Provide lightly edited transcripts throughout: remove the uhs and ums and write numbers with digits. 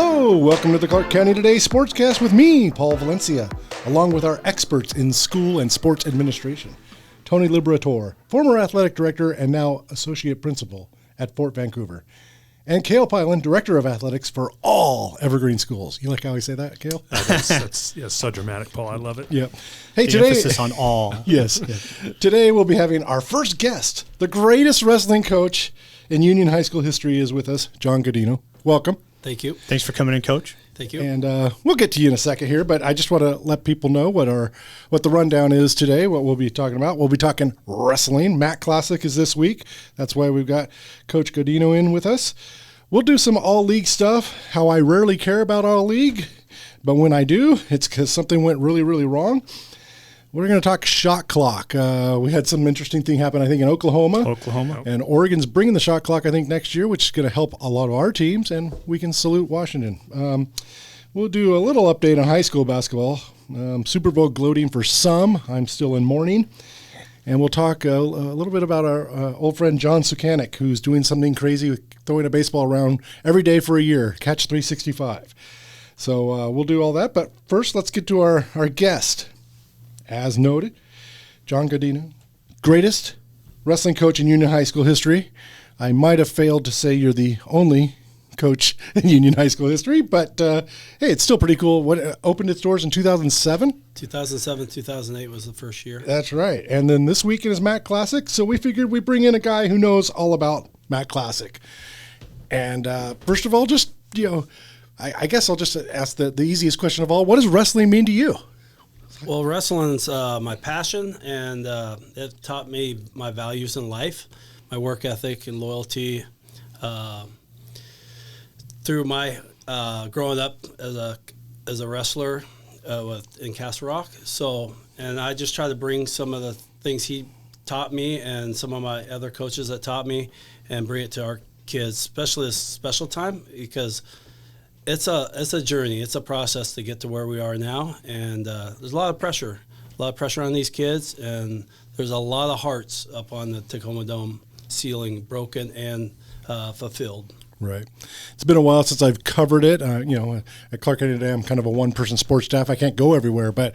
Hello, welcome to the Clark County Today Sportscast with me, Paul Valencia, along with our experts in school and sports administration. Tony Liberatorre, former athletic director and now associate principal at Fort Vancouver. And Cale Piland, director of athletics for all Evergreen schools. You like how I say that, Cale? That's so dramatic, Paul. I love it. Yep. Hey, the today, emphasis on all. Yes. Today we'll be having our first guest. The greatest wrestling coach in Union High School history is with us, John Godinho. Welcome. Thank you. Thanks for coming in, Coach. Thank you. And we'll get to you in a second here, but I just want to let people know what the rundown is today, what we'll be talking about. We'll be talking wrestling. Mac Classic is this week. That's why we've got Coach Godinho in with us. We'll do some all-league stuff, how I rarely care about all-league, but when I do, it's because something went really, really wrong. We're going to talk shot clock. We had some interesting thing happen, I think, in Oklahoma. And Oregon's bringing the shot clock, I think, next year, which is going to help a lot of our teams, and we can salute Washington. We'll do a little update on high school basketball. Super Bowl gloating for some. I'm still in mourning. And we'll talk a little bit about our old friend John Scukanec, who's doing something crazy with throwing a baseball around every day for a year, catch 365. So we'll do all that. But first, let's get to our guest. As noted, John Godinho, greatest wrestling coach in Union High School history. I might have failed to say you're the only coach in Union High School history, but hey, it's still pretty cool. What opened its doors in 2007? 2007, 2008 was the first year. That's right. And then this weekend is Mac Classic, so we figured we'd bring in a guy who knows all about Mac Classic. And first of all, just, I guess I'll just ask the easiest question of all. What does wrestling mean to you? Well, wrestling's my passion, and it taught me my values in life, my work ethic and loyalty. Through my growing up as a wrestler in Castle Rock, and I just try to bring some of the things he taught me and some of my other coaches that taught me, and bring it to our kids, especially this special time, because it's a journey. It's a process to get to where we are now, and there's a lot of pressure on these kids, and there's a lot of hearts up on the Tacoma Dome ceiling, broken and fulfilled. Right. It's been a while since I've covered it. At Clark County Today, I'm kind of a one-person sports staff. I can't go everywhere, but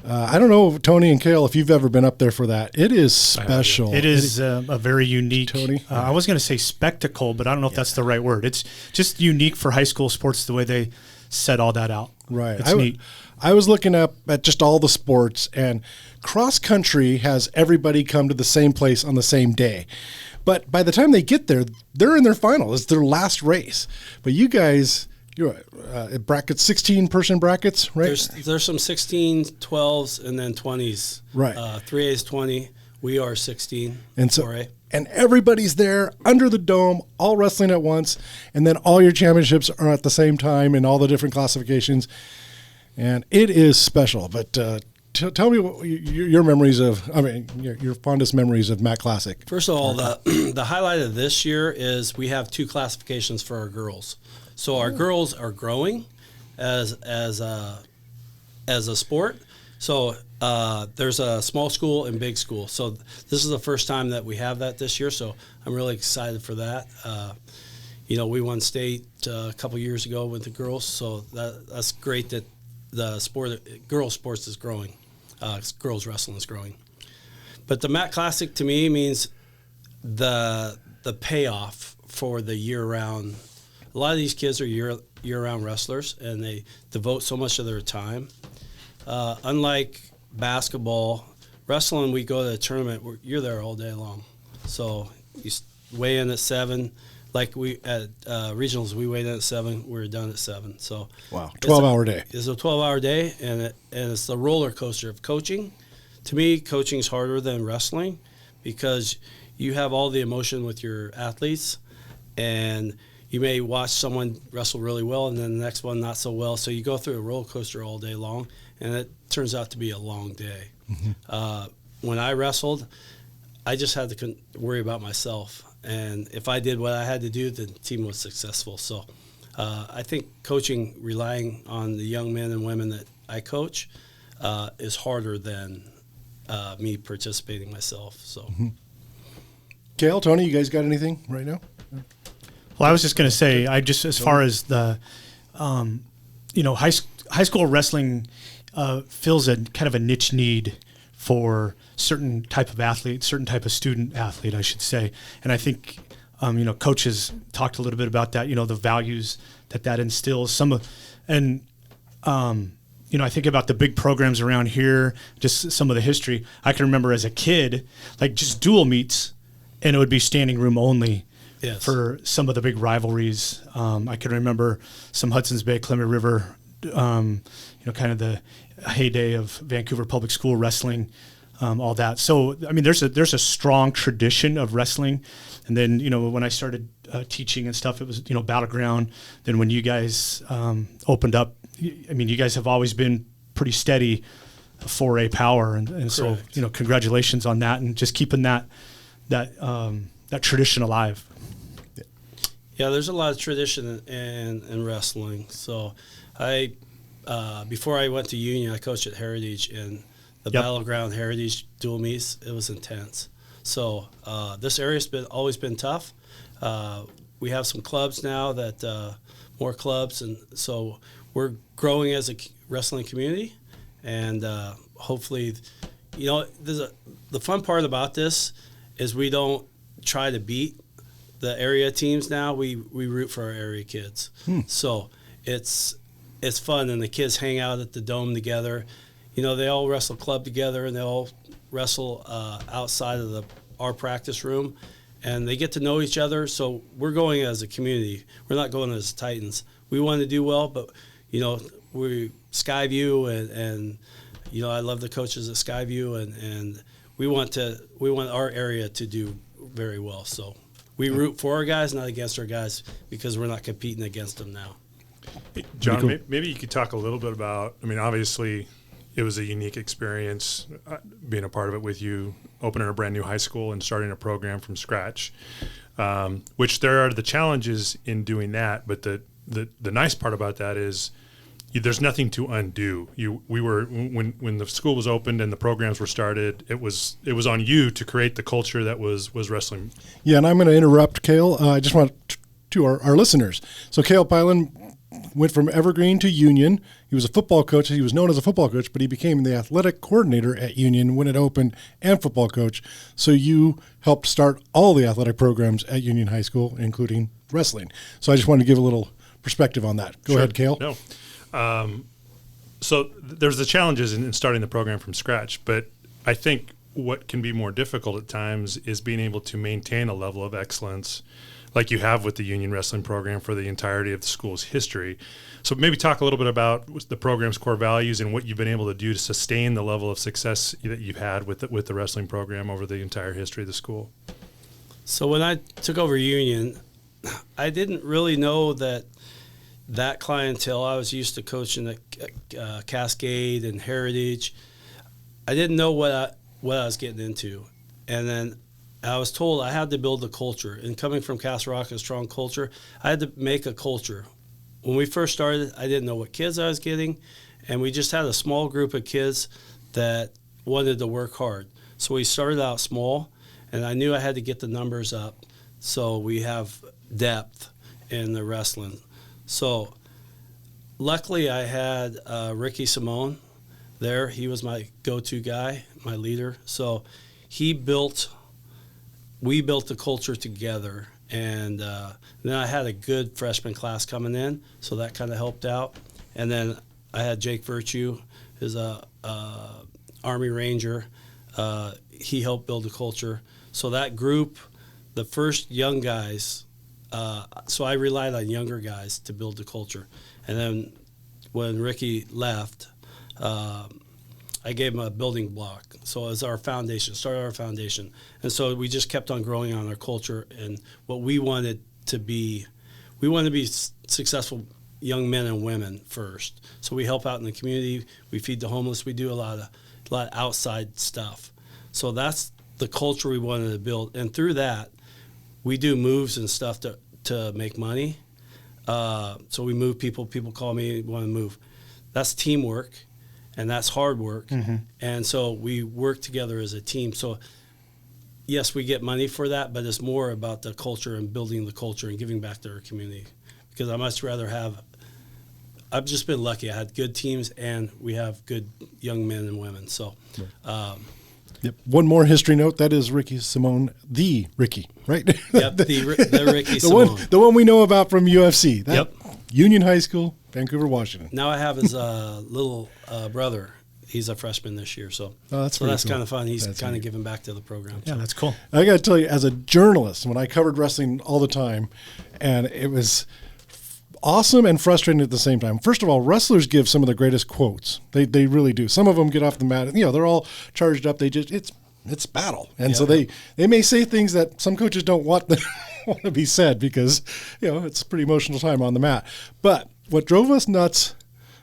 I don't know, Tony and Cale, if you've ever been up there for that. It is special. It is a very unique, Tony? I was going to say spectacle, but I don't know if that's the right word. It's just unique for high school sports the way they set all that out. Right. It's neat. I was looking up at just all the sports, and cross country has everybody come to the same place on the same day. But by the time they get there, they're in their final. It's their last race. But you guys, you're brackets, 16-person brackets, right? There's some 16, 12s, and then 20s. Right. 3A is 20. We are 16. And so, 4A. And everybody's there under the dome, all wrestling at once, and then all your championships are at the same time in all the different classifications. And it is special. But tell me what your memories of, your fondest memories of Mac Classic. First of all, the highlight of this year is we have 2 classifications for our girls. So our girls are growing as a sport. So there's a small school and big school. So this is the first time that we have that this year. So I'm really excited for that. We won state a couple years ago with the girls. So that's great that the girls sports is growing. Girls wrestling is growing. But the Mac Classic to me means the payoff for the year-round. A lot of these kids are year-round wrestlers, and they devote so much of their time. Unlike basketball, wrestling, we go to a tournament, you're there all day long. So you weigh in at 7. Like we at regionals, we weighed in at 7. We were done at 7. So wow, 12-hour day. It's a 12-hour day, and it's the roller coaster of coaching. To me, coaching is harder than wrestling because you have all the emotion with your athletes, and you may watch someone wrestle really well, and then the next one not so well. So you go through a roller coaster all day long, and it turns out to be a long day. Mm-hmm. When I wrestled, I just had to worry about myself. And if I did what I had to do, the team was successful. So I think coaching, relying on the young men and women that I coach, is harder than me participating myself. So, Cale, Tony, you guys got anything right now? Well, I was just going to say, as far as high school wrestling fills a kind of a niche need for certain type of athlete, certain type of student athlete, I should say. And I think, coaches talked a little bit about that, the values that instills. I think about the big programs around here, just some of the history. I can remember as a kid, like just dual meets, and it would be standing room only. Yes. For some of the big rivalries. I can remember some Hudson's Bay, Columbia River, kind of the heyday of Vancouver public school wrestling, all that. So, I mean, there's a strong tradition of wrestling. And then, when I started teaching and stuff, it was, Battleground. Then when you guys opened up, I mean, you guys have always been pretty steady for a power. And so, congratulations on that and just keeping that tradition alive. Yeah, there's a lot of tradition in wrestling. So I before I went to Union, I coached at Heritage, and the Battleground Heritage dual meets, it was intense. So this area's always been tough. We have some clubs now more clubs, and so we're growing as a wrestling community, and hopefully, the fun part about this is we don't try to beat the area teams now. We root for our area kids. So it's fun, and the kids hang out at the Dome together. They all wrestle club together, and they all wrestle outside of our practice room, and they get to know each other. So we're going as a community. We're not going as Titans. We want to do well, but we Skyview and I love the coaches at Skyview, and we want our area to do very well. So we root for our guys, not against our guys, because we're not competing against them now. Hey, John, maybe you could talk a little bit about, obviously it was a unique experience being a part of it with you, opening a brand new high school and starting a program from scratch, which there are the challenges in doing that. But the nice part about that is there's nothing to undo. When the school was opened and the programs were started, it was on you to create the culture that was wrestling. Yeah, and I'm going to interrupt, Cale. I just want to our listeners. So Cale Piland went from Evergreen to Union. He was a football coach. He was known as a football coach, but he became the athletic coordinator at Union when it opened, and football coach. So you helped start all the athletic programs at Union High School, including wrestling. So I just wanted to give a little perspective on that. Go ahead, Cale. No. So there's the challenges in starting the program from scratch, but I think what can be more difficult at times is being able to maintain a level of excellence like you have with the Union Wrestling program for the entirety of the school's history. So maybe talk a little bit about the program's core values and what you've been able to do to sustain the level of success that you've had with the wrestling program over the entire history of the school. So when I took over Union, I didn't really know that clientele. I was used to coaching at Cascade and Heritage. I didn't know what I was getting into. And then I was told I had to build a culture. And coming from Castle Rock, a strong culture, I had to make a culture. When we first started, I didn't know what kids I was getting, and we just had a small group of kids that wanted to work hard. So we started out small, and I knew I had to get the numbers up so we have depth in the wrestling. So luckily I had Ricky Simone there. He was my go-to guy, my leader. So we built the culture together. And then I had a good freshman class coming in, so that kind of helped out. And then I had Jake Virtue, who's a Army Ranger. He helped build the culture. So that group, the first young guys, so I relied on younger guys to build the culture. And then when Ricky left, I gave him a building block. So as our foundation, started our foundation. And so we just kept on growing on our culture and what we wanted to be. We wanted to be successful young men and women first. So we help out in the community. We feed the homeless. We do a lot of outside stuff. So that's the culture we wanted to build. And through that, we do moves and stuff to make money. So we move people. People call me, want to move. That's teamwork. And that's hard work. Mm-hmm. And so we work together as a team. So, yes, we get money for that, but it's more about the culture and building the culture and giving back to our community. Because I much rather have I've just been lucky. I had good teams, and we have good young men and women. So, Yep. One more history note. That is Ricky Simone, the Ricky, right? Yep, the Ricky Simone. The one we know about from UFC. Yep. Union High School, Vancouver, Washington. Now I have his little brother. He's a freshman this year. So, that's cool. Cool. Kind of fun. He's kind of giving back to the program. Yeah, that's cool. I got to tell you, as a journalist, when I covered wrestling all the time, and it was awesome and frustrating at the same time. First of all, wrestlers give some of the greatest quotes. They really do. Some of them get off the mat. They're all charged up. It's battle, and so they may say things that some coaches don't want to be said because it's a pretty emotional time on the mat. But what drove us nuts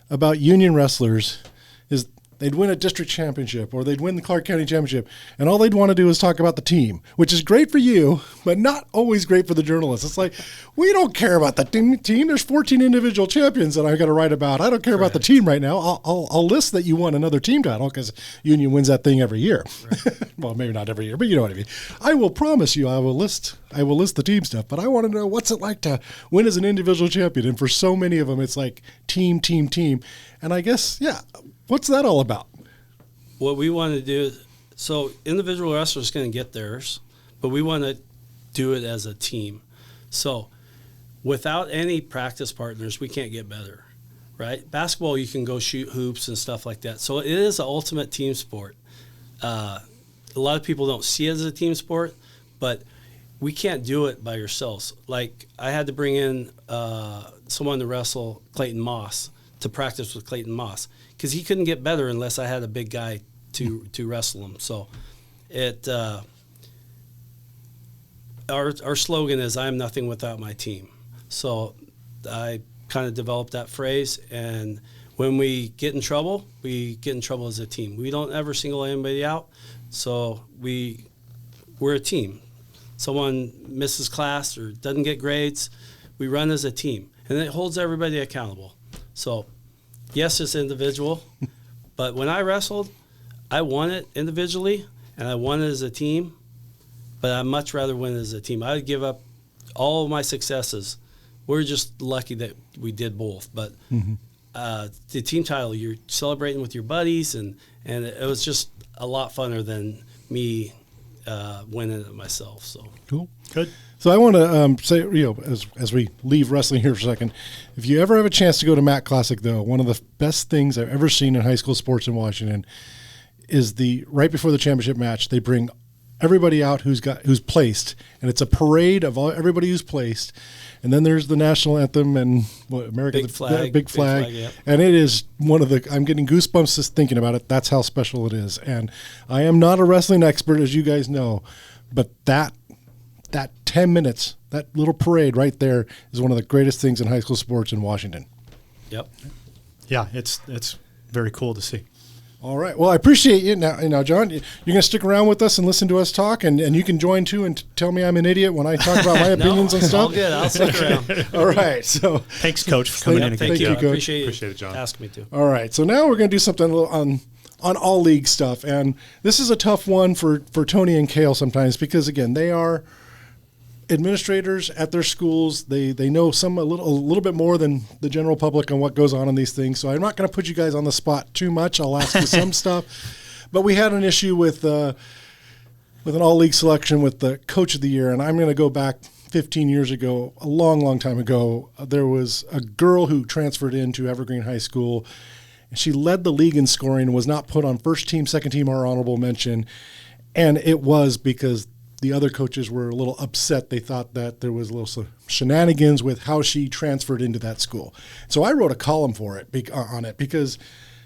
about Union wrestlers is they'd win a district championship or they'd win the Clark County championship, and all they'd want to do is talk about the team, which is great for you, but not always great for the journalists. It's like, we don't care about the team. There's 14 individual champions that I got to write about. I don't care about the team right now. I'll list that you won another team title because Union wins that thing every year. Right. Well, maybe not every year, but you know what I mean. I will promise you I will list the team stuff, but I want to know what's it like to win as an individual champion. And for so many of them, it's like team. And I guess, what's that all about? What we want to do, so individual wrestlers going to get theirs, but we want to do it as a team. So without any practice partners, we can't get better, right? Basketball, you can go shoot hoops and stuff like that. So it is an ultimate team sport. A lot of people don't see it as a team sport, but we can't do it by yourselves. Like, I had to bring in someone to wrestle Clayton Moss, to practice with Clayton Moss, because he couldn't get better unless I had a big guy to wrestle him. So our slogan is, "I'm nothing without my team." So I kind of developed that phrase, and when we get in trouble as a team. We don't ever single anybody out. So we're a team. Someone misses class or doesn't get grades, we run as a team, and it holds everybody accountable. So, yes, it's individual, but when I wrestled, I won it individually, and I won it as a team, but I'd much rather win it as a team. I would give up all of my successes. We're just lucky that we did both, but the team title, you're celebrating with your buddies, and it was just a lot funner than me winning it myself. So cool. Good. So I want to say, as we leave wrestling here for a second, if you ever have a chance to go to Matt Classic, though, one of the best things I've ever seen in high school sports in Washington is right before the championship match, they bring everybody out who's placed, and it's a parade of everybody who's placed, and then there's the national anthem and big flag, yep. And it is I'm getting goosebumps just thinking about it. That's how special it is. And I am not a wrestling expert, as you guys know, but that 10 minutes, that little parade right there is one of the greatest things in high school sports in Washington. Yep. Yeah, it's very cool to see. All right. Well, I appreciate you. Now, John, you're going to stick around with us and listen to us talk, and you can join too and tell me I'm an idiot when I talk about my opinions and stuff. All good. I'll stick around. All right. So thanks, Coach, for coming in. Thank you, Coach. Appreciate it, John. Ask me to. All right. So now we're going to do something a little on all league stuff, and this is a tough one for Tony and Cale sometimes because, again, they are administrators at their schools. They know a little bit more than the general public on what goes on in these things. So I'm not going to put you guys on the spot too much. I'll ask you some stuff. But we had an issue with an all-league selection with the coach of the year, and I'm going to go back 15 years ago, a long, long time ago. There was a girl who transferred into Evergreen High School, and she led the league in scoring and was not put on first team, second team, or honorable mention. And it was because the other coaches were a little upset. They thought that there was a little shenanigans with how she transferred into that school. So I wrote a column on it because,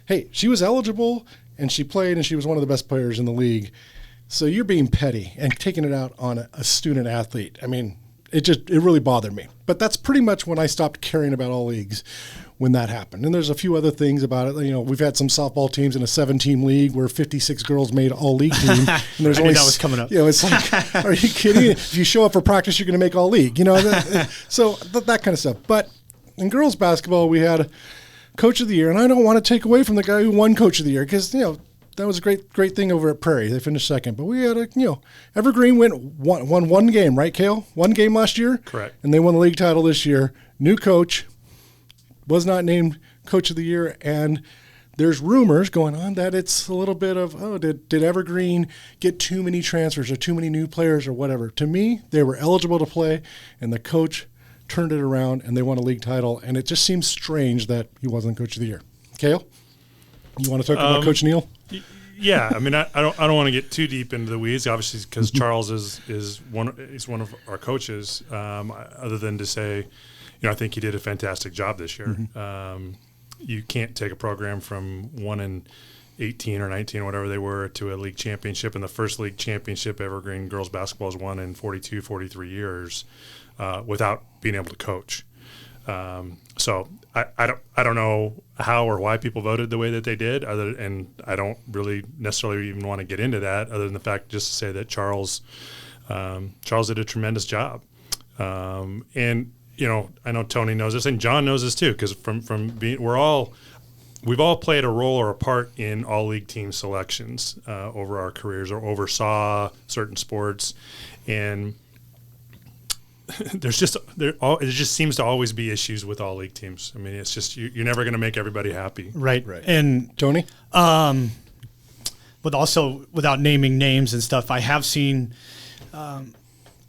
hey, she was eligible and she played and she was one of the best players in the league. So you're being petty and taking it out on a student athlete. I mean, it really bothered me. But that's pretty much when I stopped caring about all leagues, when that happened. And there's a few other things about it. We've had some softball teams in a 7-team league where 56 girls made all league team. And there's only that was coming up. It's like, are you kidding? If you show up for practice, you're going to make all league. So that kind of stuff. But in girls basketball, we had coach of the year, and I don't want to take away from the guy who won coach of the year because that was a great thing over at Prairie. They finished second, but we had Evergreen won one game, right, Cale? One game last year, correct, and they won the league title this year. New coach. Was not named Coach of the Year, and there's rumors going on that it's a little bit of, did Evergreen get too many transfers or too many new players or whatever? To me, they were eligible to play, and the coach turned it around, and they won a league title, and it just seems strange that he wasn't Coach of the Year. Cale, you want to talk about Coach Neal? Yeah, I mean, I don't want to get too deep into the weeds, obviously, because Charles is one of our coaches. Other than to say, I think he did a fantastic job this year. You can't take a program from 1-18 or 19 or whatever they were to a league championship, and the first league championship Evergreen girls basketball has won in 42, 43 years without being able to coach. So I don't know how or why people voted the way that they did, and I don't really necessarily even want to get into that, other than the fact just to say that Charles did a tremendous job, and I know Tony knows this, and John knows this too, because from being we've all played a role or a part in all league team selections over our careers, or oversaw certain sports, and it just seems to always be issues with all league teams. I mean, it's just you're never going to make everybody happy. Right. And Tony, but also without naming names and stuff, I have seen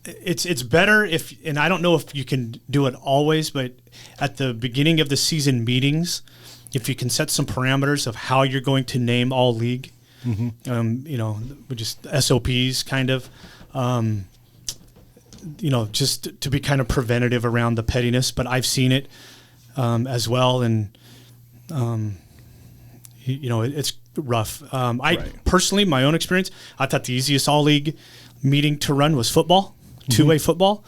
it's better if, and I don't know if you can do it always, but at the beginning of the season meetings, if you can set some parameters of how you're going to name all league, just SOPs kind of. Just to be kind of preventative around the pettiness, but I've seen it as well, and it's rough. Personally, my own experience, I thought the easiest all league meeting to run was football, two-way football.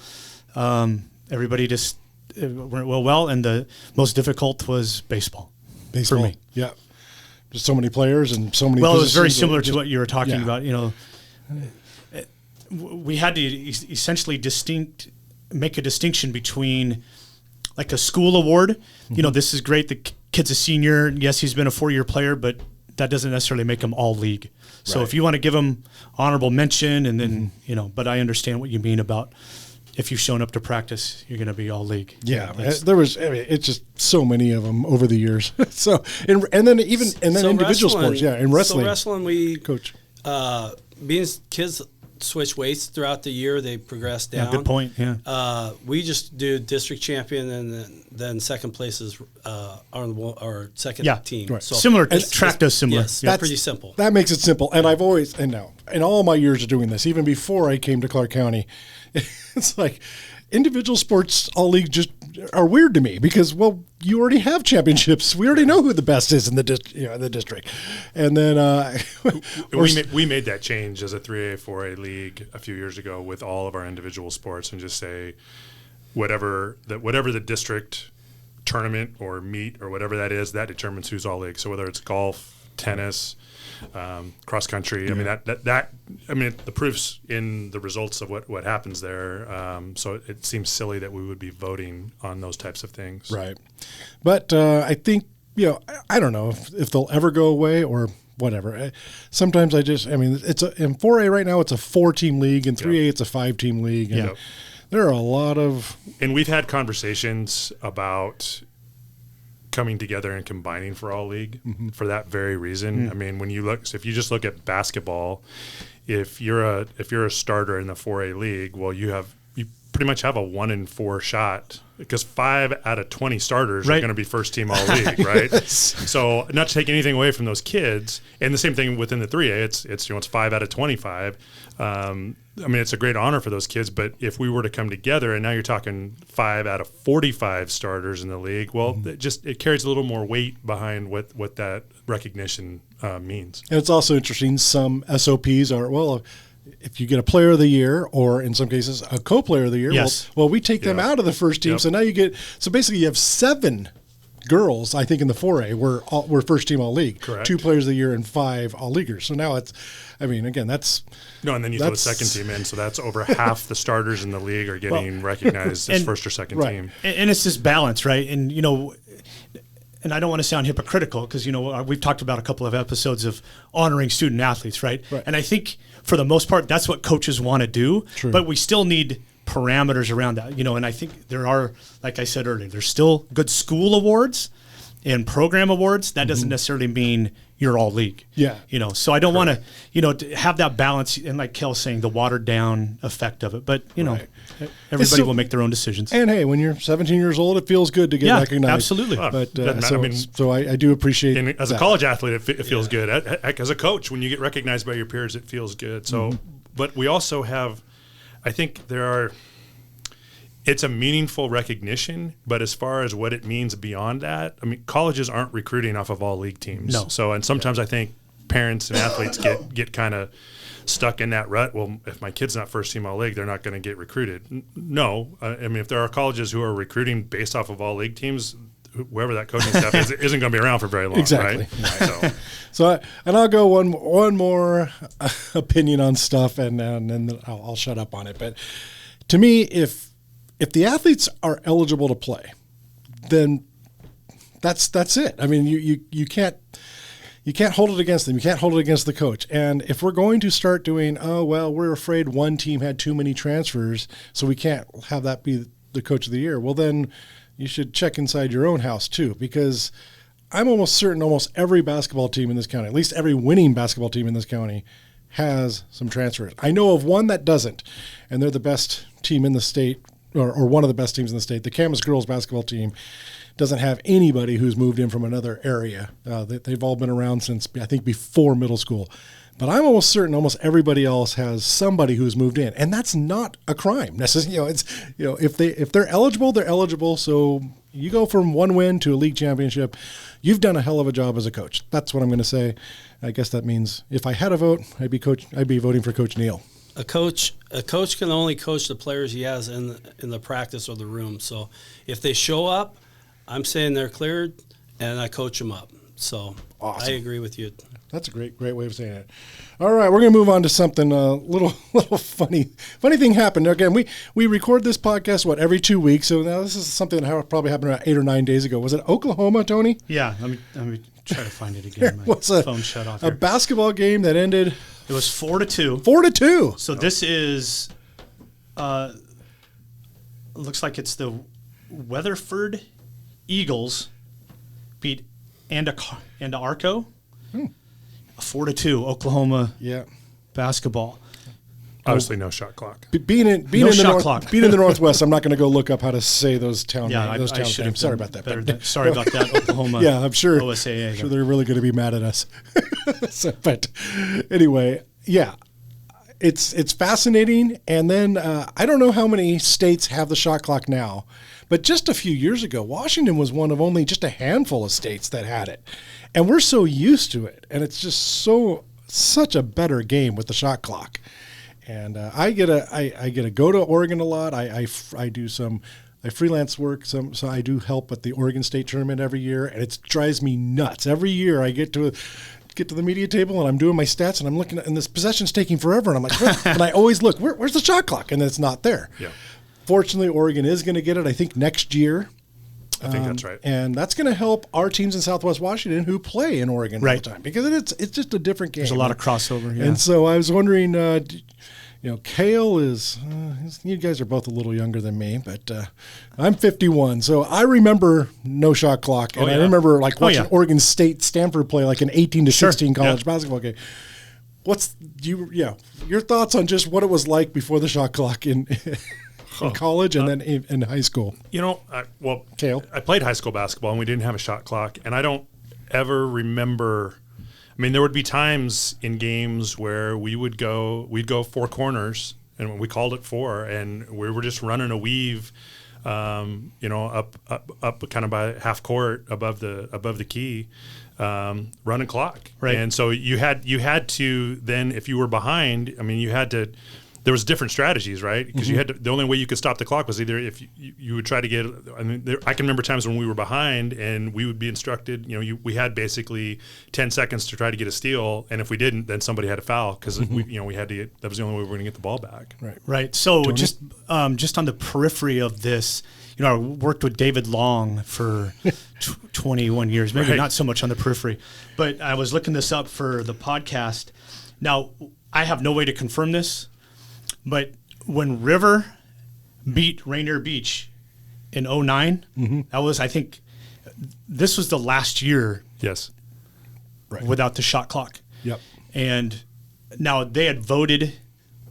Everybody just went well, and the most difficult was baseball. For me. Yeah, just so many players and so many. Well, it was very similar to what you were talking about. We had to essentially make a distinction between like a school award. This is great. The kid's a senior. Yes, he's been a 4-year player, but that doesn't necessarily make him all league. So if you want to give him honorable mention, and then, but I understand what you mean about if you've shown up to practice, you're going to be all league. Yeah, it's just so many of them over the years. So, and then individual sports. Yeah. In wrestling. So wrestling, we coach, being kids switch weights throughout the year, they progress down. Yeah, good point. Yeah. We just do district champion, and then second place is our second team. Right. So similar. Track does similar. Yes, that's pretty simple. That makes it simple. And I've always, and now in all my years of doing this, even before I came to Clark County, it's like individual sports all league just are weird to me, because you already have championships. We already know who the best is in the district, and then we made that change as a 3A 4A league a few years ago with all of our individual sports, and just say whatever the district tournament or meet or whatever that is, that determines who's all league. So whether it's golf, tennis, cross country. I mean the proof's in the results of what happens there. So it seems silly that we would be voting on those types of things. Right. But I think, I don't know if they'll ever go away or whatever. Sometimes in 4A right now, it's a 4-team league. In 3A, it's a 5-team league. And there are a lot of... And we've had conversations about coming together and combining for all league for that very reason. I mean, when you look, so if you just look at basketball, if you're a starter in the 4A league, well, you pretty much have a 1 in 4 shot, because 5 out of 20 starters are going to be first team all league, right? So not to take anything away from those kids, and the same thing within the 3A, it's 5 out of 25. It's a great honor for those kids, but if we were to come together, and now you're talking 5 out of 45 starters in the league, well, it carries a little more weight behind what that recognition means. And it's also interesting, some SOPs are, if you get a player of the year, or in some cases a co-player of the year, we take them out of the first team. So now basically you have 7 girls, I think, in the 4A were first team all league. Correct. 2 players of the year and 5 all leaguers. So now that's and then you throw the second team in, so that's over half the starters in the league are getting recognized as first or second team. And it's this balance, right? And and I don't want to sound hypocritical, because we've talked about a couple of episodes of honoring student athletes, right? And I think for the most part, that's what coaches want to do. True. But we still need parameters around that, and I think there are, like I said earlier, there's still good school awards, and program awards, that doesn't necessarily mean you're all league. Yeah. So I don't want to, to have that balance, and like Cale's saying, the watered down effect of it. But, everybody will make their own decisions. And hey, when you're 17 years old, it feels good to get recognized. Absolutely. But I do appreciate as a college athlete, it feels good. As a coach, when you get recognized by your peers, it feels good. So, but we also have, I think it's a meaningful recognition, but as far as what it means beyond that, I mean, colleges aren't recruiting off of all league teams. No. So, and sometimes I think parents and athletes get kind of stuck in that rut. Well, if my kid's not first team all league, they're not going to get recruited. No. I mean, if there are colleges who are recruiting based off of all league teams, whoever that coaching staff isn't going to be around for very long. Exactly. Right? So I'll go one more opinion on stuff, and then I'll shut up on it. But to me, if the athletes are eligible to play, then that's it. I mean, you can't hold it against them. You can't hold it against the coach. And if we're going to start doing, we're afraid one team had too many transfers, so we can't have that be the coach of the year. Well, then you should check inside your own house too, because I'm almost certain almost every basketball team in this county, at least every winning basketball team in this county, has some transfers. I know of one that doesn't, and they're the best team in the state, or one of the best teams in the state. The Camas girls basketball team doesn't have anybody who's moved in from another area. They've all been around since, I think, before middle school. But I'm almost certain almost everybody else has somebody who's moved in, and that's not a crime necessarily. If they're eligible, they're eligible. So you go from one win to a league championship, you've done a hell of a job as a coach. That's what I'm going to say. I guess that means if I had a vote, I'd be voting for Coach Neal. A coach can only coach the players he has in the practice or the room. So if they show up, I'm saying they're cleared, and I coach them up. So awesome. I agree with you. That's a great way of saying it. All right, we're going to move on to something little funny thing happened. Again, we record this podcast every 2 weeks. So now this is something that probably happened about 8 or 9 days ago. Was it Oklahoma, Tony? Yeah, let me try to find it again. My phone shut off. A basketball game that ended. It was 4-2. 4-2. So this is. Looks like it's the Weatherford Eagles beat Anadarko. 4-2 Oklahoma basketball. Obviously, no shot clock. Being in the Northwest, I'm not going to go look up how to say those town names. Sorry about that. Sorry about that, Oklahoma. Yeah, I'm sure. OSAA. I'm sure they're really going to be mad at us. But anyway, yeah, it's fascinating. And then I don't know how many states have the shot clock now, but just a few years ago, Washington was one of only just a handful of states that had it. And we're so used to it, and it's just such a better game with the shot clock. And I get to go to Oregon a lot. I freelance work, so I do help at the Oregon State tournament every year, and it drives me nuts. Every year I get to the media table and I'm doing my stats and I'm looking at, and this possession's taking forever, and I'm like, and I always look, where's the shot clock? And it's not there. Yeah. Fortunately, Oregon is going to get it, I think, next year. I think that's right. And that's going to help our teams in Southwest Washington who play in Oregon all the time, because it's just a different game. There's a lot of crossover. Yeah. And so I was wondering, Cale is, you guys are both a little younger than me, but I'm 51. So I remember no shot clock. And I remember watching Oregon State Stanford play like an 18-16 college basketball game. Your thoughts on just what it was like before the shot clock in college and then in high school? Cale, I played high school basketball and we didn't have a shot clock, and I don't ever remember. I mean, there would be times in games where we'd go four corners, and we called it four, and we were just running a weave, up kind of by half court above the key, running clock. Right. And so you had to then, if you were behind, I mean, there was different strategies, right? Because you had to, the only way you could stop the clock was either if you would try to get. I mean, I can remember times when we were behind and we would be instructed. We had basically 10 seconds to try to get a steal, and if we didn't, then somebody had a foul because we had to get. That was the only way we were going to get the ball back. Right. So just on the periphery of this, I worked with David Long for 21 years. Maybe not so much on the periphery, but I was looking this up for the podcast. Now I have no way to confirm this. But when River beat Rainier Beach in 2009, that was, I think, this was the last year Yes. without the shot clock. Yep. And now they had voted,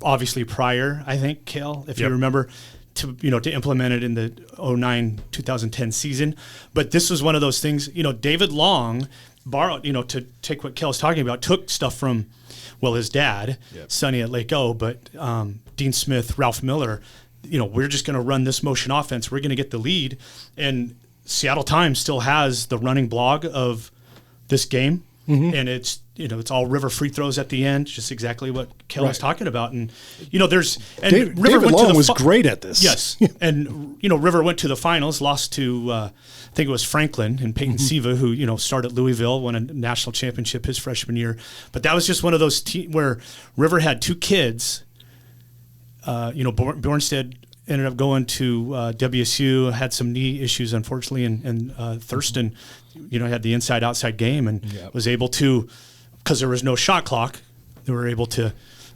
obviously prior, I think, Cale, if you Yep. remember, to implement it in the 2009-2010 season. But this was one of those things, David Long borrowed, to take what Cale's talking about, took stuff from, his dad, Sonny at Lake O, but Dean Smith, Ralph Miller, we're just going to run this motion offense. We're going to get the lead. And Seattle Times still has the running blog of this game. Mm-hmm. And it's, it's all River free throws at the end, just exactly what Cale was talking about. And, David Long was great at this. Yes. And, River went to the finals, lost to, I think it was Franklin and Peyton Siva, who, started at Louisville, won a national championship his freshman year. But that was just one of those where River had two kids. Bjornstead ended up going to WSU, had some knee issues, unfortunately, and Thurston, had the inside-outside game and was able to, because there was no shot clock, they were able to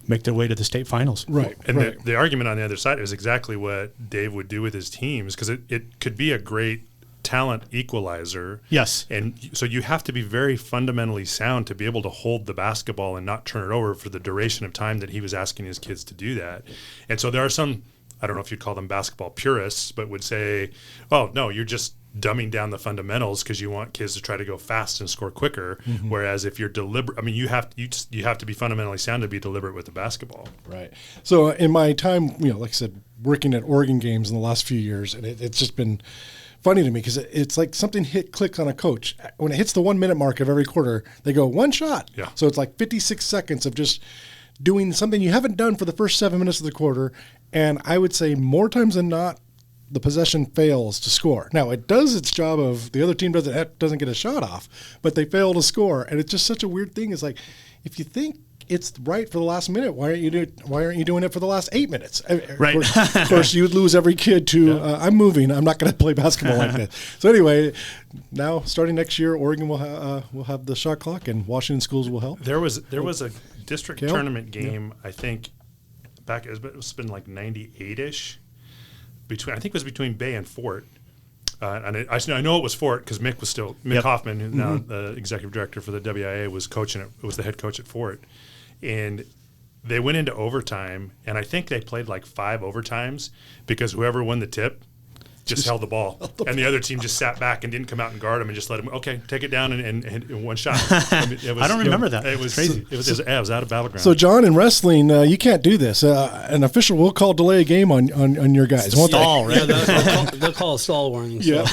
make their way to the state finals. Right. And the argument on the other side is exactly what Dave would do with his teams, because it could be a great talent equalizer. Yes. And so you have to be very fundamentally sound to be able to hold the basketball and not turn it over for the duration of time that he was asking his kids to do that. And so there are some, I don't know if you'd call them basketball purists, but would say, oh, no, you're just dumbing down the fundamentals because you want kids to try to go fast and score quicker. Mm-hmm. Whereas if you're deliberate, you have to be fundamentally sound to be deliberate with the basketball. Right. So in my time, like I said, working at Oregon games in the last few years, and it's just been funny to me because it's like something clicks on a coach. When it hits the 1 minute mark of every quarter, they go one shot. Yeah. So it's like 56 seconds of just doing something you haven't done for the first 7 minutes of the quarter. And I would say more times than not, the possession fails to score. Now, it does its job of the other team doesn't get a shot off, but they fail to score. And it's just such a weird thing. It's like, if you think it's right for the last minute, why aren't you doing it for the last 8 minutes? Right. Of course, you would lose every kid to, I'm moving. I'm not going to play basketball like this. So anyway, now starting next year, Oregon will have the shot clock, and Washington schools will help. There was a district Cale? tournament game, I think, back, it's been like 98-ish. I think it was between Bay and Fort. And I know it was Fort because Mick Hoffman, who's now the executive director for the WIA, was coaching it. Was the head coach at Fort. And they went into overtime, and I think they played like 5 overtimes because whoever won the tip just held the ball. And the other team just sat back and didn't come out and guard them and just let them, okay, take it down and one shot. I don't remember that. It was crazy. It was out of battleground. So, John, in wrestling, you can't do this. An official will call delay a game on your guys. Stall, right? Yeah, they'll call a stall warning. So.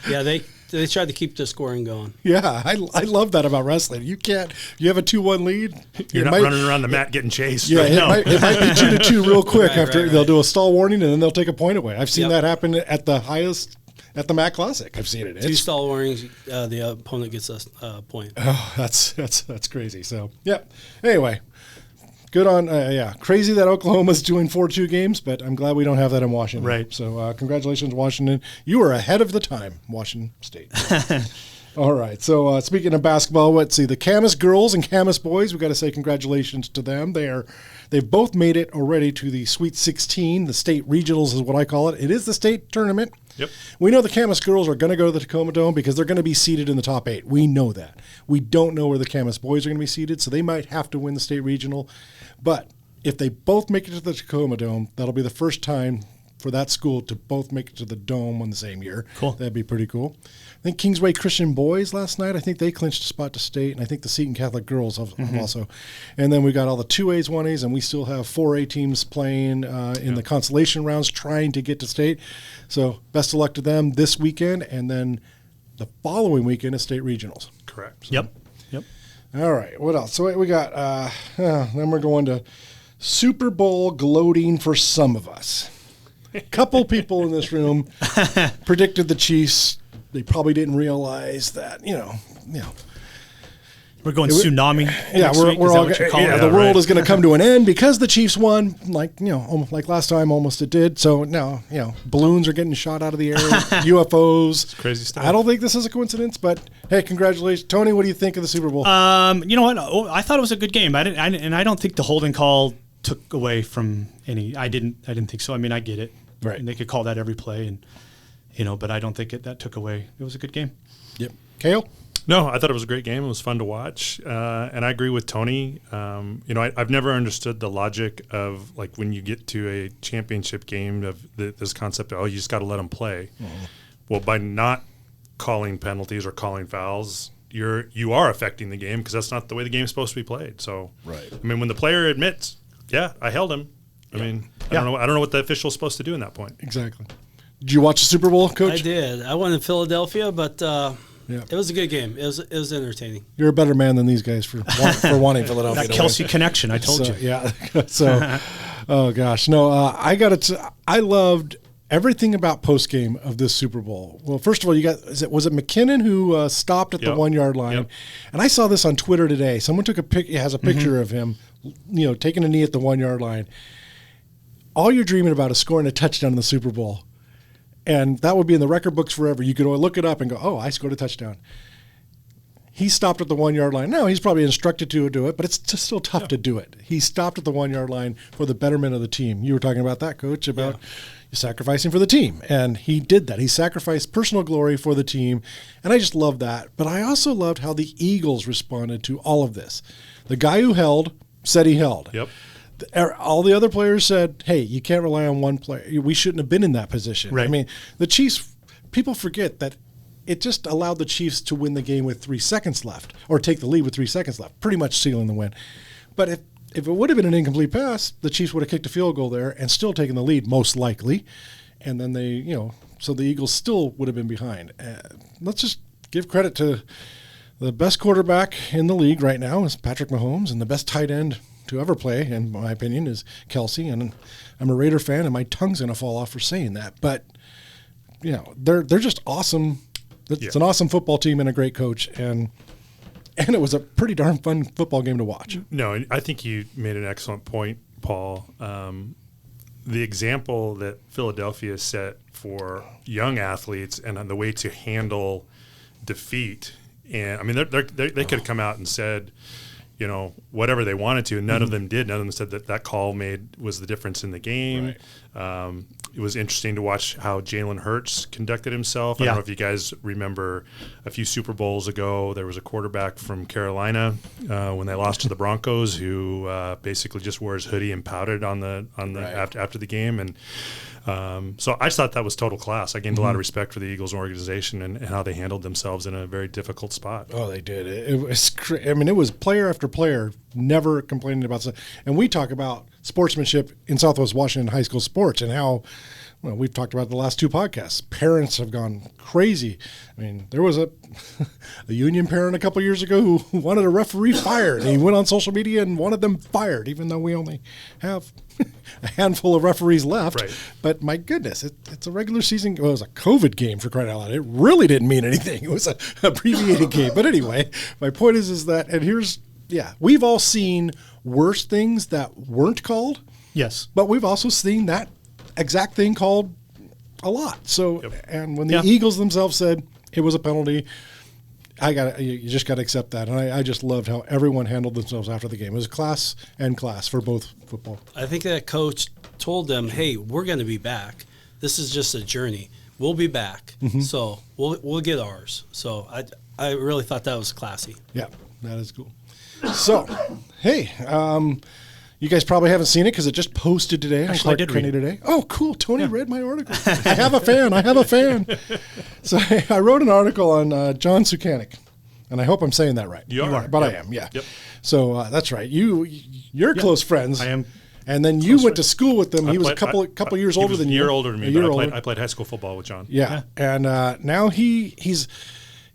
Yeah. They tried to keep the scoring going. Yeah, I love that about wrestling. You have a 2-1 lead. You're not running around the mat getting chased. Yeah, right? it might be 2-2 real quick they'll do a stall warning and then they'll take a point away. I've seen that happen at the highest, at the Mac Classic. I've seen it. 2 stall warnings, the opponent gets a point. Oh, that's crazy. So, yeah. Anyway, good on, crazy that Oklahoma's doing 4-2 games, but I'm glad we don't have that in Washington. Right. So, congratulations, Washington. You are ahead of the time, Washington State. All right. So, speaking of basketball, let's see. The Camas girls and Camas boys, we've got to say congratulations to them. They've both made it already to the Sweet 16. The state regionals is what I call it. It is the state tournament. Yep. We know the Camas girls are going to go to the Tacoma Dome because they're going to be seeded in the top 8. We know that. We don't know where the Camas boys are going to be seeded, so they might have to win the state regional. But if they both make it to the Tacoma Dome, that'll be the first time for that school to both make it to the Dome in the same year. Cool. That'd be pretty cool. I think Kingsway Christian boys last night, I think they clinched a spot to state, and I think the Seton Catholic girls have also. And then we got all the 2As, 1As, and we still have 4A teams playing in the consolation rounds trying to get to state. So best of luck to them this weekend, and then the following weekend is state regionals. Correct. Yep. All right, what else? So we got, then we're going to Super Bowl gloating for some of us. A couple people in this room predicted the Chiefs. They probably didn't realize that, We're going tsunami. Yeah, we're all. The world is going to come to an end because the Chiefs won. Like last time, almost it did. So now, balloons are getting shot out of the air, UFOs. It's crazy stuff. I don't think this is a coincidence, but hey, congratulations, Tony. What do you think of the Super Bowl? You know what? I thought it was a good game. I don't think the holding call took away from any. I didn't think so. I mean, I get it. Right. And they could call that every play, and but I don't think that took away. It was a good game. Yep. Cale? No, I thought it was a great game. It was fun to watch. And I agree with Tony. I've never understood the logic of, like, when you get to a championship game of this concept of, you just got to let them play. Mm-hmm. Well, by not calling penalties or calling fouls, you are affecting the game, because that's not the way the game's supposed to be played. So, right. I mean, when the player admits, I held him. I mean, I don't know what the official's supposed to do in that point. Exactly. Did you watch the Super Bowl, Coach? I did. I went in Philadelphia, but it was a good game. It was entertaining. You're a better man than these guys for wanting Philadelphia. That Kelsey connection, I told you. Yeah. So, oh gosh, no. I loved everything about post game of this Super Bowl. Well, first of all, was it McKinnon who stopped at the 1 yard line? Yep. And I saw this on Twitter today. Someone took has a picture of him, taking a knee at the 1 yard line. All you're dreaming about is scoring a touchdown in the Super Bowl. And that would be in the record books forever. You could look it up and go, oh, I scored a touchdown. He stopped at the 1 yard line. No, he's probably instructed to do it, but it's just still tough to do it. He stopped at the 1 yard line for the betterment of the team. You were talking about that, Coach, about sacrificing for the team. And he did that. He sacrificed personal glory for the team. And I just love that. But I also loved how the Eagles responded to all of this. The guy who held said he held. Yep. All the other players said, hey, you can't rely on one player. We shouldn't have been in that position. Right. I mean, the Chiefs, people forget that it just allowed the Chiefs to win the game with 3 seconds left, or take the lead with 3 seconds left, pretty much sealing the win. But if it would have been an incomplete pass, the Chiefs would have kicked a field goal there and still taken the lead, most likely. And then so the Eagles still would have been behind. Let's just give credit to the best quarterback in the league right now is Patrick Mahomes, and the best tight end to ever play, in my opinion, is Kelsey. And I'm a Raider fan, and my tongue's going to fall off for saying that. But, they're just awesome. It's an awesome football team and a great coach. And it was a pretty darn fun football game to watch. No, I think you made an excellent point, Paul. The example that Philadelphia set for young athletes and the way to handle defeat. And, I mean, they could have come out and said, whatever they wanted to. None of them did. None of them said that call was the difference in the game. Right. It was interesting to watch how Jalen Hurts conducted himself. I don't know if you guys remember a few Super Bowls ago, there was a quarterback from Carolina when they lost to the Broncos who basically just wore his hoodie and pouted on the after the game. And so I just thought that was total class. I gained a lot of respect for the Eagles organization and how they handled themselves in a very difficult spot. Oh, they did. It was player after player never complaining about stuff. And we talk about sportsmanship in Southwest Washington high school sports and how, we've talked about the last 2 podcasts. Parents have gone crazy. I mean, there was a union parent a couple years ago who wanted a referee fired. He went on social media and wanted them fired, even though we only have a handful of referees left. Right. But my goodness, it's a regular season. Well, it was a COVID game, for crying out loud. It really didn't mean anything. It was an abbreviated game. But anyway, my point is that, and we've all seen worse things that weren't called. Yes. But we've also seen that exact thing called a lot. So, and when the Eagles themselves said it was a penalty, you just got to accept that. And I just loved how everyone handled themselves after the game. It was class for both football. I think that coach told them, hey, we're going to be back. This is just a journey. We'll be back. Mm-hmm. So we'll get ours. So I really thought that was classy. Yeah, that is cool. So, hey, you guys probably haven't seen it because it just posted today. Actually, I did read it today. Oh, cool. Tony read my article. I have a fan. So I wrote an article on John Scukanec, and I hope I'm saying that right. You are. But I am, yeah. Yep. So that's right. You're close friends. I am. And then you went to school with him. He was a couple years older than you. He was a year older than me, but I played high school football with John. Yeah. And now he's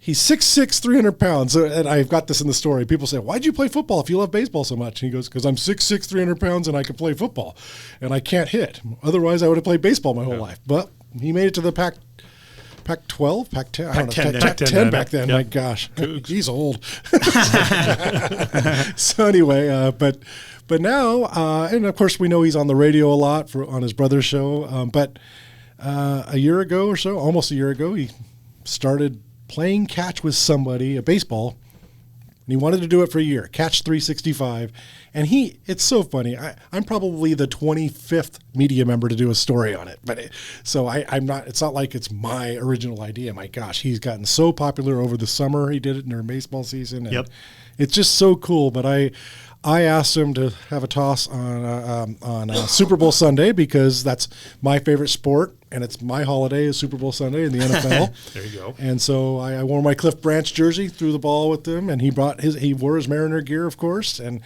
6'6", 300 pounds. And I've got this in the story. People say, why'd you play football if you love baseball so much? And he goes, because I'm 6'6", 300 pounds and I can play football. And I can't hit. Otherwise, I would have played baseball my whole life. But he made it to the Pac-12? Pac-10? I don't know. Pac-10 back then. Yep. My gosh. He's old. So anyway, but now, and of course we know he's on the radio a lot on his brother's show. But a year ago or so, almost a year ago, he started playing catch with somebody, a baseball, he wanted to do it for a year, Catch 365. And it's so funny. I'm probably the 25th media member to do a story on it. But I'm not, it's not like it's my original idea. My gosh, he's gotten so popular over the summer. He did it during baseball season. And it's just so cool. But I asked him to have a toss on Super Bowl Sunday because that's my favorite sport, and it's my holiday is Super Bowl Sunday in the NFL. There you go. And so I wore my Cliff Branch jersey, threw the ball with him, and he wore his Mariner gear, of course, and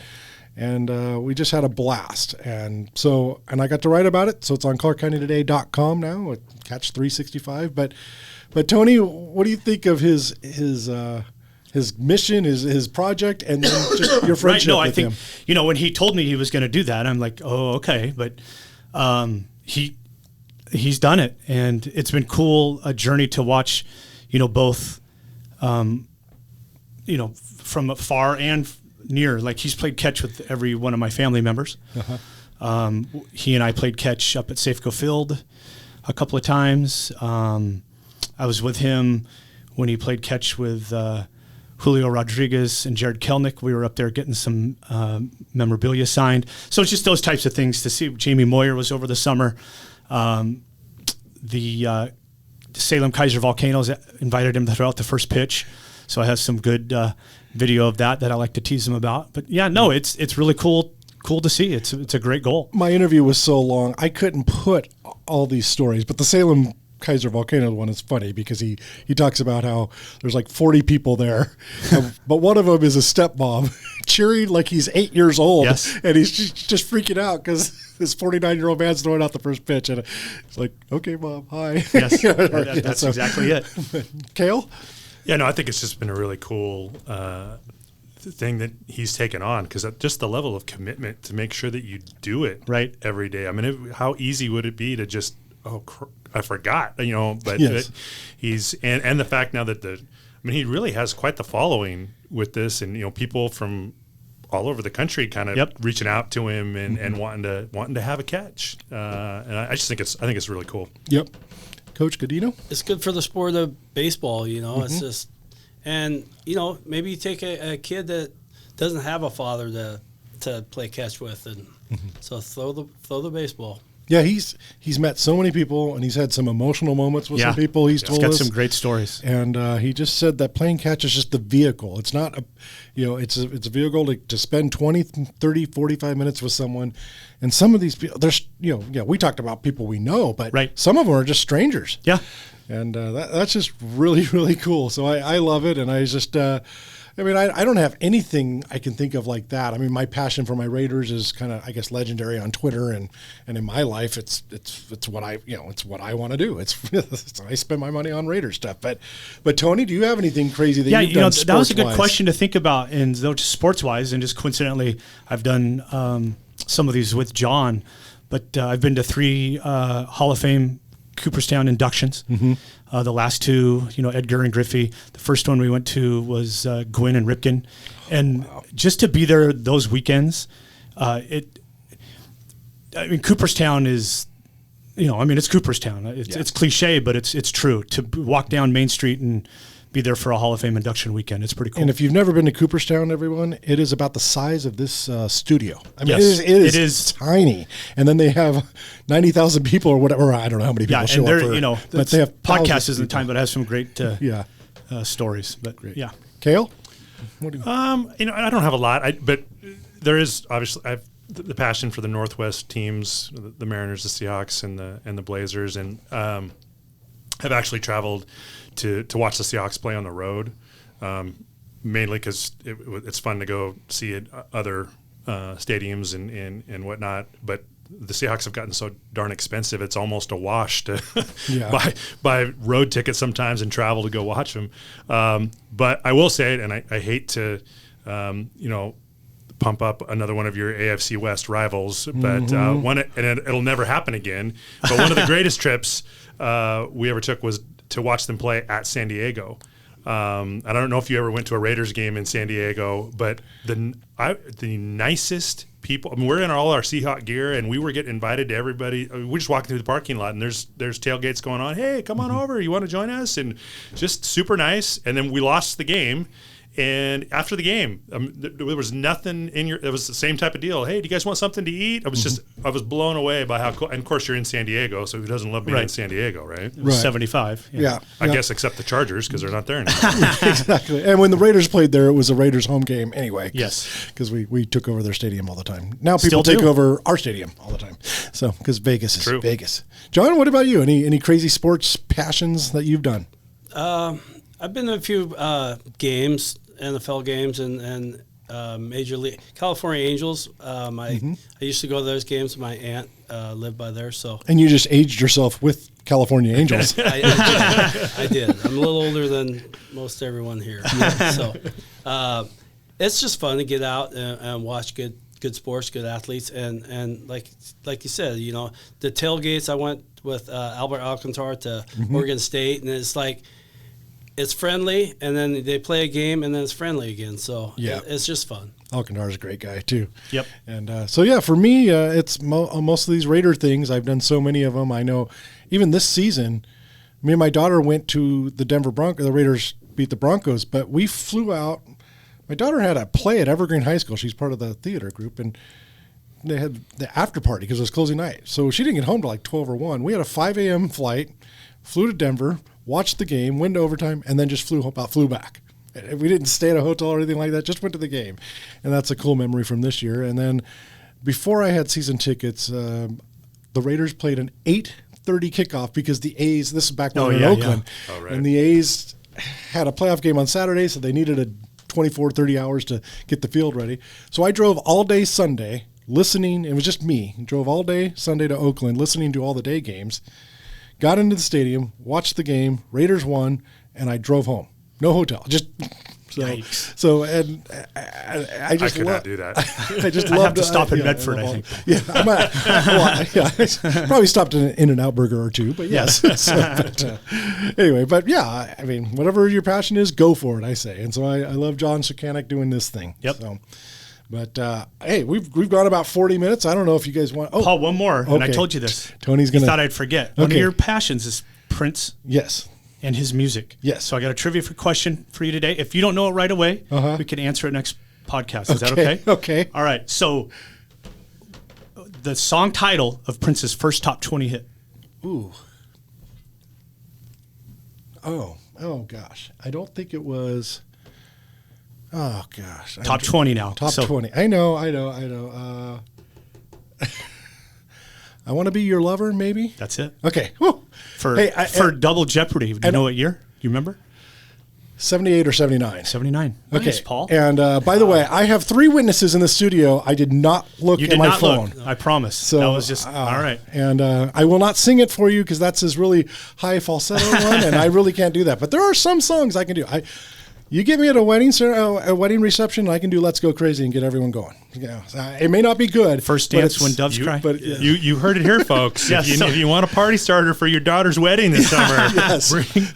we just had a blast. And I got to write about it, so it's on ClarkCountyToday.com now at Catch 365. But Tony, what do you think of his mission, his project, and then just your friendship right. No, with I think, him? When he told me he was going to do that, I'm like, oh, okay. But he's done it, and it's been cool, a journey to watch, both, from far and near. Like, he's played catch with every one of my family members. Uh-huh. He and I played catch up at Safeco Field a couple of times. I was with him when he played catch with Julio Rodriguez and Jared Kelnick. We were up there getting some memorabilia signed. So it's just those types of things to see. Jamie Moyer was over the summer. The Salem Kaiser Volcanoes invited him to throw out the first pitch. So I have some good video of that I like to tease him about. But yeah, no, it's really cool to see. It's a great goal. My interview was so long, I couldn't put all these stories, but the Salem Kaiser Volcano one is funny because he talks about how there's like 40 people there, but one of them is a stepmom cheering like he's 8 years old, yes. And he's just freaking out because this 49-year-old man's throwing out the first pitch, and it's like, okay, Mom, hi. Yes, that's exactly it. Cale? Yeah, no, I think it's just been a really cool thing that he's taken on, because just the level of commitment to make sure that you do it right every day. I mean, how easy would it be to just, I forgot, but yes. He's and the fact now that he really has quite the following with this, and people from all over the country kind of reaching out to him and wanting to have a catch, and I just think it's really cool. Yep. Coach Godinho? It's good for the sport of baseball, It's just, and maybe you take a kid that doesn't have a father to play catch with, and so throw the baseball. Yeah, he's met so many people, and he's had some emotional moments with some people. He's told us. He's got some great stories. And he just said that playing catch is just the vehicle. It's not it's a vehicle to spend 20, 30, 45 minutes with someone. And some of these people, there's, we talked about people we know, but some of them are just strangers. Yeah. And that's just really, really cool. So I love it. And I just, I don't have anything I can think of like that. I mean, my passion for my Raiders is kind of, I guess, legendary on Twitter, and in my life, it's what it's what I want to do. I spend my money on Raiders stuff. But Tony, do you have anything crazy that you've done that was a good question to think about, and just sports wise, and just coincidentally, I've done some of these with John, but I've been to 3 Hall of Fame Cooperstown inductions. The last 2, Edgar and Griffey. The first one we went to was Gwynn and Ripken. And just to be there those weekends, Cooperstown is, it's Cooperstown. It's cliche, but it's true. To walk down Main Street and be there for a Hall of Fame induction weekend, it's pretty cool. And if you've never been to Cooperstown, everyone, it is about the size of this studio. I mean, yes, it is tiny. And then they have 90,000 people or whatever. I don't know how many people show up for. But they have podcast isn't the time, but it has some great stories. But great. Yeah, Cale, what do you? I don't have a lot, but there is obviously I've the passion for the Northwest teams, the Mariners, the Seahawks, and the Blazers, and have actually traveled to watch the Seahawks play on the road, mainly because it's fun to go see other stadiums and whatnot. But the Seahawks have gotten so darn expensive; it's almost a wash to buy road tickets sometimes and travel to go watch them. But I will say it, and I hate to, pump up another one of your AFC West rivals, but it'll never happen again. But one of the greatest trips we ever took was to watch them play at San Diego. I don't know if you ever went to a Raiders game in San Diego, but the nicest people. I mean, we're in all our Seahawk gear, and we were getting invited to everybody. We're just walking through the parking lot, and there's tailgates going on. Hey, come on over. You want to join us? And just super nice. And then we lost the game. And after the game, there was nothing in it was the same type of deal. Hey, do you guys want something to eat? I was blown away by how cool. And of course, you're in San Diego, so who doesn't love being in San Diego, right? 75. Yeah. I guess except the Chargers because they're not there anymore. Exactly. And when the Raiders played there, it was a Raiders home game anyway. Yes. Because we took over their stadium all the time. Now people take over our stadium all the time. So because Vegas is Vegas. John, what about you? Any crazy sports passions that you've done? I've been to a few games, NFL games, and Major League California Angels. I used to go to those games. My aunt lived by there, so. And you just aged yourself with California Angels. I did. I'm a little older than most everyone here, so it's just fun to get out and watch good sports, good athletes, and like you said, the tailgates. I went with Albert Alcantar to Oregon State, and it's like. It's friendly, and then they play a game, and then it's friendly again. So it's just fun. Alcantar's a great guy too. Yep. And for me, it's most of these Raider things. I've done so many of them. I know, even this season, me and my daughter went to the Denver Broncos. The Raiders beat the Broncos, but we flew out. My daughter had a play at Evergreen High School. She's part of the theater group, and they had the after party because it was closing night. So she didn't get home till like 12 or 1. We had a 5 a.m. flight, flew to Denver, watched the game, went to overtime, and then just flew back. We didn't stay at a hotel or anything like that, just went to the game. And that's a cool memory from this year. And then before I had season tickets, the Raiders played an 8:30 kickoff because the A's, this is back when we were in Oakland, and the A's had a playoff game on Saturday, so they needed a 24, 30 hours to get the field ready. So I drove all day Sunday listening. It was just me. Drove all day Sunday to Oakland listening to all the day games. Got into the stadium, watched the game, Raiders won, and I drove home. No hotel, just and I just could not do that. I just I have to stop in Medford, I think. Yeah, I probably stopped at an In-N-Out burger or two, but yes. Anyway, I mean, whatever your passion is, go for it, I say. And so I love John Scukanec doing this thing. Yep. So. But hey, we've gone about 40 minutes. I don't know if you guys want. Oh, Paul, one more. Okay. And I told you this. Tony's gonna. You thought I'd forget. Okay. One of your passions is Prince. Yes. And his music. Yes. So I got a trivia question for you today. If you don't know it right away, we can answer it next podcast. Is that okay? Okay. All right. So the song title of Prince's first top 20 hit. Ooh. Oh gosh. I don't think it was. Oh gosh! Top 20 now. Top 20. I know. I want to be your lover. Maybe that's it. Okay. Woo. For Double Jeopardy. Do you know what year? You remember? 78 or 79. 79. Okay, nice, Paul. And by the way, I have 3 witnesses in the studio. I did not look at my phone. Look. I promise. So that was just all right. And I will not sing it for you because that's his really high falsetto one, and I really can't do that. But there are some songs I can do. You get me at a wedding reception, I can do "Let's Go Crazy" and get everyone going. Yeah, it may not be good. First dance when doves cry. But you heard it here, folks. If you want a party starter for your daughter's wedding this summer,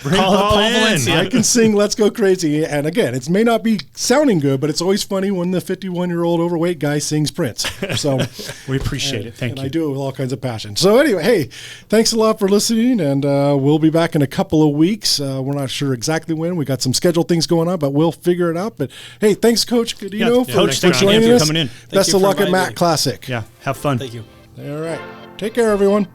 bring Paul Valencia. I can sing "Let's Go Crazy," and again, it may not be sounding good, but it's always funny when the 51-year-old overweight guy sings Prince. So we appreciate it. Thank you. I do it with all kinds of passion. So anyway, hey, thanks a lot for listening, and we'll be back in a couple of weeks. We're not sure exactly when. We got some scheduled things going on, but we'll figure it out. But hey, thanks, Coach Godinho, for joining us. Coming in. Best of luck at Matt Classic. Yeah, have fun. Thank you. All right. Take care, everyone.